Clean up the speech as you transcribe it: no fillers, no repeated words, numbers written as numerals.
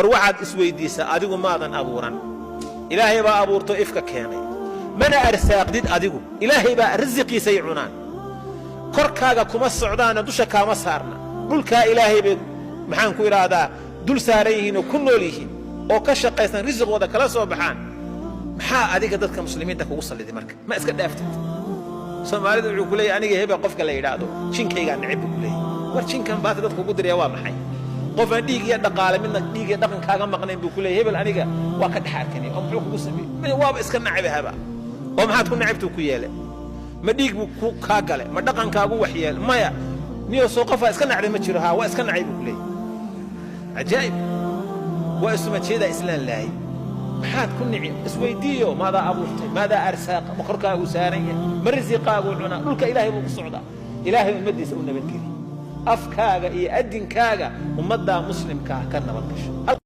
وروحد اسويديسا أديكو ماذا أبوران إلهي با أبورتو إفكا كيني من أرساق ديد أديكو إلهي با رزقي سيعنان كركاغا كما السعودان دوشا كاما سارنا دولكا إلهي بي محانكو إرادا دول ساريهين وكنو ليهين أو كشاقيسان رزق ودا كلا صوبحان محا أديك دادك مسلمين تاكو وصل لدي مركب ما اسكت دافتت سوماليد وحو كلي أنيقا هيبا قفك لا يرادو شينكيغا نعبو كلي war jinkan baad dadku ku diraya waa maxay qof aan dhiig iyo dhaqaale midna dhiig iyo dhaqan kaaga maqneen buu kulay hebel aniga waa ka dhaxarkani oo muxuu kugu sameeyay waaba iska nacayba oo maxaad ku nacabtu ku yeelay ma dhiig buu ku ka galay ma dhaqan kaagu wax yeel maya niyo soo qofa iska nacday ma jiro ha waa iska nacay buu kulay ajaib waa isma jeeda islaan laahay maxaad ku nici isweydiiyo maada abuurtay maada arsaaq boqorkaagu saaraya ma risiqaagu cuna dhulka ilaahay buu ku socdaa ilaahay ummadiisa u nabadgeliyo أفكاغا إيه أدين كاغا ومدى مسلم كاغا كان نبال